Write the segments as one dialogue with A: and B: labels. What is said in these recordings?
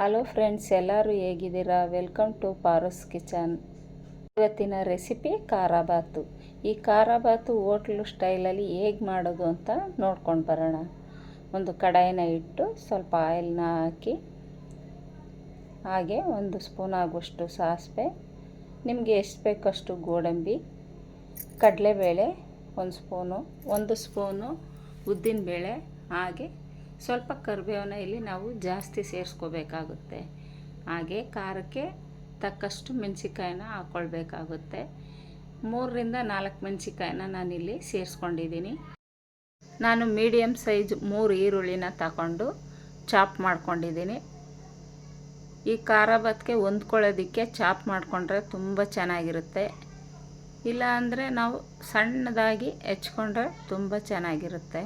A: Hello friends, ಎಲ್ಲರೂ ಹೇಗಿದ್ದೀರಾ? Welcome to Paras kitchen. ಇವತ್ತಿನ ರೆಸಿಪಿ ಖಾರಾಬಾತು. ಈ ಖಾರಾಬಾತು ಹೋಟ್ಲು ಸ್ಟೈಲಲ್ಲಿ ಹೇಗೆ ಮಾಡೋದು ಅಂತ ನೋಡ್ಕೊಂಡು ಬರೋಣ. ಒಂದು ಕಡಾಯಿನ ಇಟ್ಟು ಸ್ವಲ್ಪ ಆಯಿಲ್ನ ಹಾಕಿ, ಹಾಗೆ 1 ಸ್ಪೂನ್ ಆಗುವಷ್ಟು ಸಾಸಿವೆ, ನಿಮಗೆ ಎಷ್ಟು ಬೇಕಷ್ಟು ಗೋಡಂಬಿ, ಕಡಲೆಬೇಳೆ 1 ಸ್ಪೂನು ಉದ್ದಿನಬೇಳೆ, ಹಾಗೆ ಸ್ವಲ್ಪ ಕರಿಬೇವನ್ನ ಇಲ್ಲಿ ನಾವು ಜಾಸ್ತಿ ಸೇರಿಸ್ಕೋಬೇಕಾಗುತ್ತೆ. ಹಾಗೆ ಖಾರಕ್ಕೆ ತಕ್ಕಷ್ಟು ಮೆಣಸಿಕಾಯಿನ ಹಾಕ್ಕೊಳ್ಬೇಕಾಗುತ್ತೆ. 3ರಿಂದ 4 ಮೆಣಸಿಕಾಯಿನ ನಾನಿಲ್ಲಿ ಸೇರಿಸ್ಕೊಂಡಿದ್ದೀನಿ. ನಾನು ಮೀಡಿಯಮ್ ಸೈಜ್ 3 ಈರುಳ್ಳಿನ ತಗೊಂಡು ಚಾಪ್ ಮಾಡ್ಕೊಂಡಿದ್ದೀನಿ. ಈ ಖಾರಾಬಾತ್ಗೆ ಹೊಂದ್ಕೊಳ್ಳೋದಕ್ಕೆ ಚಾಪ್ ಮಾಡಿಕೊಂಡ್ರೆ ತುಂಬ ಚೆನ್ನಾಗಿರುತ್ತೆ. ಇಲ್ಲ ಅಂದರೆ ನಾವು ಸಣ್ಣದಾಗಿ ಹೆಚ್ಕೊಂಡ್ರೆ ತುಂಬ ಚೆನ್ನಾಗಿರುತ್ತೆ.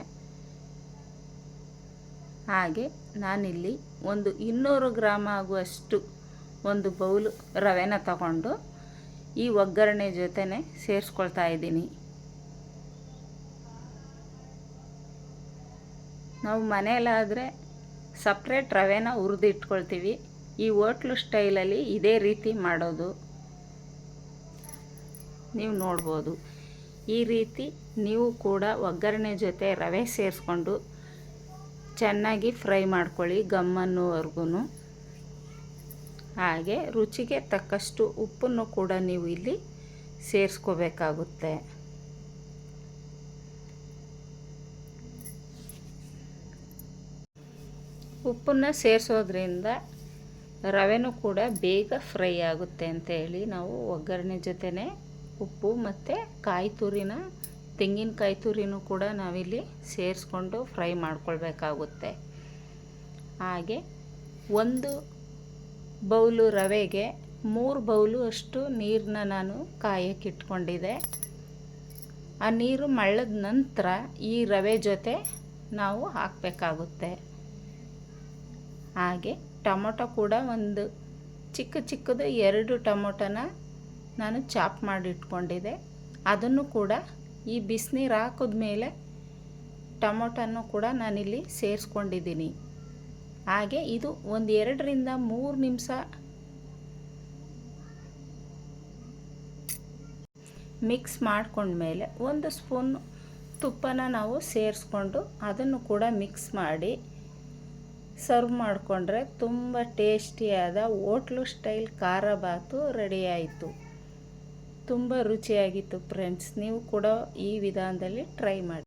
A: ಹಾಗೆ ನಾನಿಲ್ಲಿ 200 ಗ್ರಾಮ್ ಆಗುವಷ್ಟು ಒಂದು ಬೌಲು ರವೆನ ತಗೊಂಡು ಈ ಒಗ್ಗರಣೆ ಜೊತೆನೆ ಸೇರಿಸ್ಕೊಳ್ತಾ ಇದ್ದೀನಿ. ನಾವು ಮನೆಯಲ್ಲಾದರೆ ಸಪ್ರೇಟ್ ರವೆನ ಹುರಿದಿಟ್ಕೊಳ್ತೀವಿ. ಈ ಹೋಟ್ಲು ಸ್ಟೈಲಲ್ಲಿ ಇದೇ ರೀತಿ ಮಾಡೋದು ನೀವು ನೋಡ್ಬೋದು. ಈ ರೀತಿ ನೀವು ಕೂಡ ಒಗ್ಗರಣೆ ಜೊತೆ ರವೆ ಸೇರಿಸ್ಕೊಂಡು ಚೆನ್ನಾಗಿ ಫ್ರೈ ಮಾಡ್ಕೊಳ್ಳಿ ಗಮ್ಮನ್ನೋವರೆಗೂ. ಹಾಗೆ ರುಚಿಗೆ ತಕ್ಕಷ್ಟು ಉಪ್ಪನ್ನು ಕೂಡ ನೀವು ಇಲ್ಲಿ ಸೇರಿಸ್ಕೋಬೇಕಾಗುತ್ತೆ. ಉಪ್ಪನ್ನು ಸೇರಿಸೋದ್ರಿಂದ ರವೆನೂ ಕೂಡ ಬೇಗ ಫ್ರೈ ಆಗುತ್ತೆ ಅಂತ ಹೇಳಿ ನಾವು ಒಗ್ಗರಣೆ ಜೊತೆನೇ ಉಪ್ಪು ಮತ್ತು ತೆಂಗಿನಕಾಯಿ ತುರಿನೂ ಕೂಡ ನಾವಿಲ್ಲಿ ಸೇರಿಸ್ಕೊಂಡು ಫ್ರೈ ಮಾಡ್ಕೊಳ್ಬೇಕಾಗುತ್ತೆ. ಹಾಗೆ 1 ಬೌಲು ರವೆಗೆ 3 ಬೌಲು ಅಷ್ಟು ನೀರನ್ನ ನಾನು ಕಾಯಕ್ಕೆ ಇಟ್ಕೊಂಡಿದ್ದೆ. ಆ ನೀರು ಮಳ್ಳದ ನಂತರ ಈ ರವೆ ಜೊತೆ ನಾವು ಹಾಕಬೇಕಾಗುತ್ತೆ. ಹಾಗೆ ಟೊಮೊಟೊ ಕೂಡ ಒಂದು ಚಿಕ್ಕದು 2 ಟೊಮೊಟೊನ ನಾನು ಚಾಪ್ ಮಾಡಿ ಇಟ್ಕೊಂಡಿದ್ದೆ. ಅದನ್ನು ಕೂಡ ಈ ಬಿಸಿನೀರು ಹಾಕಿದ್ಮೇಲೆ ಟೊಮೊಟೊನ್ನು ಕೂಡ ನಾನಿಲ್ಲಿ ಸೇರಿಸ್ಕೊಂಡಿದ್ದೀನಿ. ಹಾಗೆ ಇದು 2ರಿಂದ 3 ನಿಮಿಷ ಮಿಕ್ಸ್ ಮಾಡ್ಕೊಂಡ್ಮೇಲೆ 1 ಸ್ಪೂನ್ ತುಪ್ಪನ ನಾವು ಸೇರಿಸ್ಕೊಂಡು ಅದನ್ನು ಕೂಡ ಮಿಕ್ಸ್ ಮಾಡಿ ಸರ್ವ್ ಮಾಡಿಕೊಂಡ್ರೆ ತುಂಬ ಟೇಸ್ಟಿಯಾದ ಹೋಟ್ಲು ಸ್ಟೈಲ್ ಖಾರಾಬಾತು ರೆಡಿ ಆಯಿತು. ತುಂಬ ರುಚಿಯಾಗಿತ್ತು ಫ್ರೆಂಡ್ಸ್. ನೀವು ಕೂಡ ಈ ವಿಧಾನದಲ್ಲಿ ಟ್ರೈ ಮಾಡಿ.